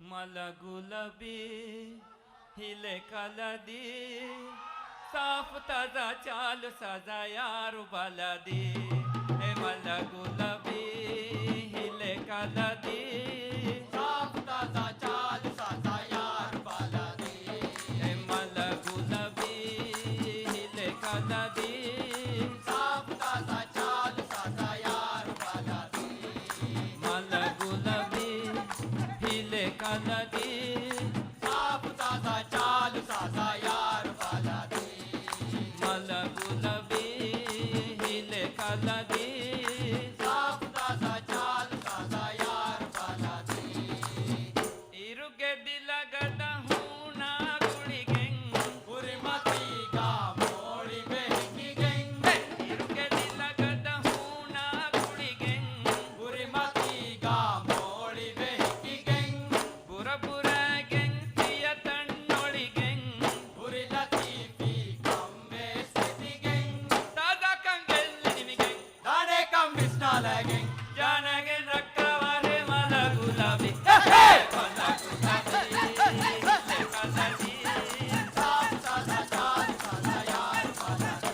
मलगुलबी हिले कलदी साफ ताजा चाल साजा यार बलदी हे मलगुलबी हिले कलदी साफ ताजा चाल साजा यार बलदी हे मलगुलबी हिले कलदी साफ ताजा चाल साजा यार बलदी मलगुलबी हिले कलदी साफ ताजा चाल साजा यार बलदी मलगुलबी हिले कलदी साफ ताजा चाल साजा यार बलदी इरुगे दिलगद हूना गुಳಿಗೆಂಗ್ ಉರಿಮತಿಗ ಮೋಡಿ ಬೆಕ್ಕಿಗೆಂಗ್ ಇರುಗೆ ದಿಲಗದ ಹೂನ ಗುಳಿಗೆಂಗ್ ಉರಿಮತಿಗ ಮೋಡಿ ಬೆಕ್ಕಿಗೆಂಗ್ ಬುರಬುರಗೆಂಗ್ ಸಿಯ ತಣ್ಣೊಳಿಗೆಂಗ್ ಉರಿ ಲತೀಫಿ ಕಮ್ಮೆ ಸ್ಥಿತಿಗೆಂಗ್ ತಾದ ಕಂಗೆಲ್ಲಿ ನಿಮಿಗೆಂಗ್ ದಾನೆ ಕಂಬಿಸ್ನಾಲಗೆಂಗ್ ಜಾನಗೆ ರಕ್ಕವಾರೆ ಮಲಗುಲಬಿ ಸಾಫ್ ತಾಜಾ ಚಾಲ್ ಸಾಜಾ ಯಾರ್ ಬಲದಿ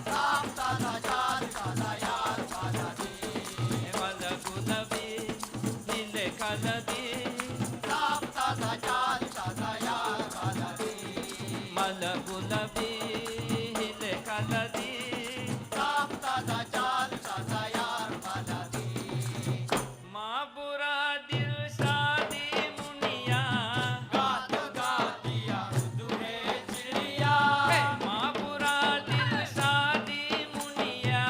ಸಾಫ್ ತಾಜಾ ಚಾಲ್ ಸಾಜಾ ಯಾರ್ ಬಲದಿ ಸಾಫ್ ತಾಜಾ ಚಾಲ್ ಸಾಜಾ ಯಾರ್ ಬಲದಿ ಮಲಗುಲಬಿ हिले कलदी ಸಾಫ್ ತಾಜಾ ಚಾಲ್ ಸಾಜಾ ಯಾರ್ ಬಲದಿ माँ बुरा दिल शादी मुनिया गात गातिया दुहे चिड़िया माँ बुरा दिल शादी मुनिया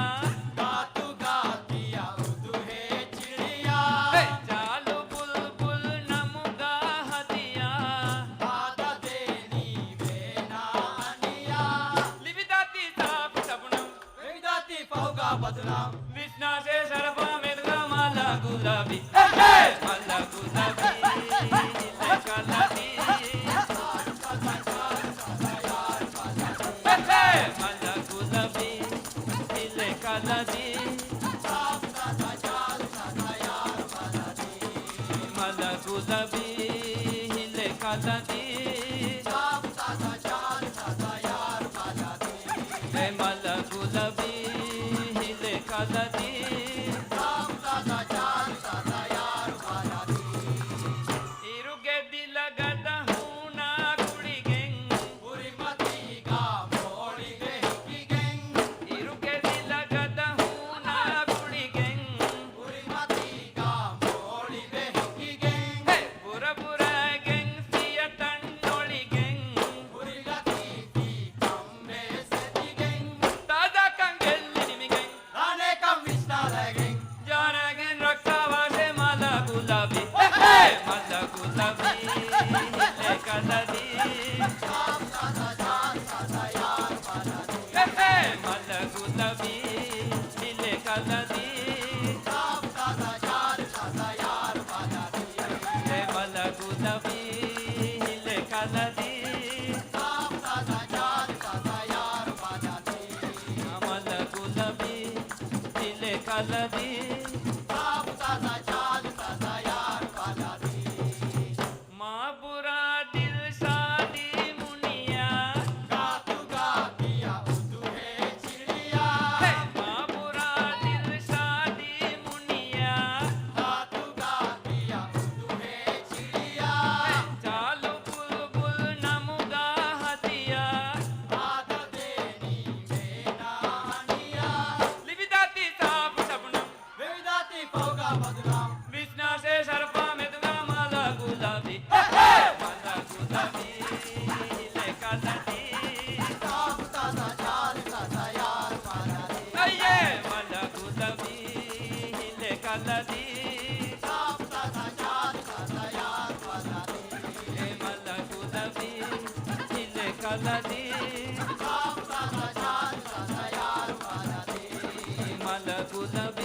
गात गातिया दुहे चिड़िया चालू बुलबुल नमुगा हदिया बात देनी बेना अनिया लिविदाती साफ सपनम वेदाती पहुगा बदनाम विष्णा से सरपा मेदगा माला गुलाबी माला गुलाबी हिले कलदी साफ ताजा चाल साजा यार बलदी माला गुलाबी हिले कलदी साफ ताजा चाल साजा यार बलदी माला गुलाबी हिले कलदी साफ ताजा चाल साजा यार बलदी हे माला गुलाबी हिले कलदी साफ ताजा चाल साजा यार बलदी इरुगे दिलगद हूना गुಳಿಗೆಂಗ್ ಉರಿಮತಿಗ ಮೋಡಿ ಬೆಕ್ಕಿಗೆಂಗ್ ಇರುಗೆ ದಿಲಗದ ಹೂನ ಗುಳಿಗೆಂಗ್ ಉರಿಮತಿಗ ಮೋಡಿ ಬೆಕ್ಕಿಗೆಂಗ್ ಬುರಬುರಗೆಂಗ್ ಸಿಯ ತಣ್ಣೊಳಿಗೆಂಗ್ ಉರಿ ಲತೀಫಿ ಕಮ್ಮೆ ಸ್ಥಿತಿಗೆಂಗ್ ತಾದ ಕಂಗೆಲ್ಲಿ ನಿಮಿಗೆಂಗ್ ದಾನೆ ಕಂಬಿಸ್ನಾಲಗೆಂಗ್ ಜಾನಗೆನ್ ರಕ್ಕವಾಸೆ ಮಲ ಗುಲಾಬಿ ಮಲ ಗುಲಾಬಿ हिले ಕಲದಿ ಸಾಫ್ ತಾಜಾ ಚಾಲ್ ಸಾಜಾ ಯಾರ್ ಬಲದಿ ಮಲ ಗುಲಾಬಿ हिले ಕಲದಿ ಸಾಫ್ ತಾಜಾ ಚಾಲ್ ಸಾಜಾ ಯಾರ್ ಬಲದಿ हे मल गुलाबी हिले कलदी ಸಾಫ್ ತಾಜಾ ಚಾಲ್ ಸಾಜಾ ಯಾರ್ ಬಲದಿ मल गुलाबी हिले कलदी ಸಾಫ್ ತಾಜಾ ಚಾಲ್ ಸಾಜಾ ಯಾರ್ ಬಲದಿ माँ बुरा दिल शादी मुनिया गात गातिया दुहे चिड़िया माँ बुरा दिल शादी मुनिया गात गातिया दुहे चिड़िया चालू बुलबुल नमुगा हदिया बात देनी बेना अनिया लिविदाती साफ सपनम वेदाती पहुगा बदनाम विष्णा से सरपा मेदगा माला गुलाबी माला गुलाबी हिले कलदी साफ ताजा चाल साजा यार बलदी अये माला गुलाबी हिले कलदी साफ ताजा चाल साजा यार बलदी हे माला गुलाबी हिले कलदी साफ ताजा चाल साजा यार बलदी माला गुलाबी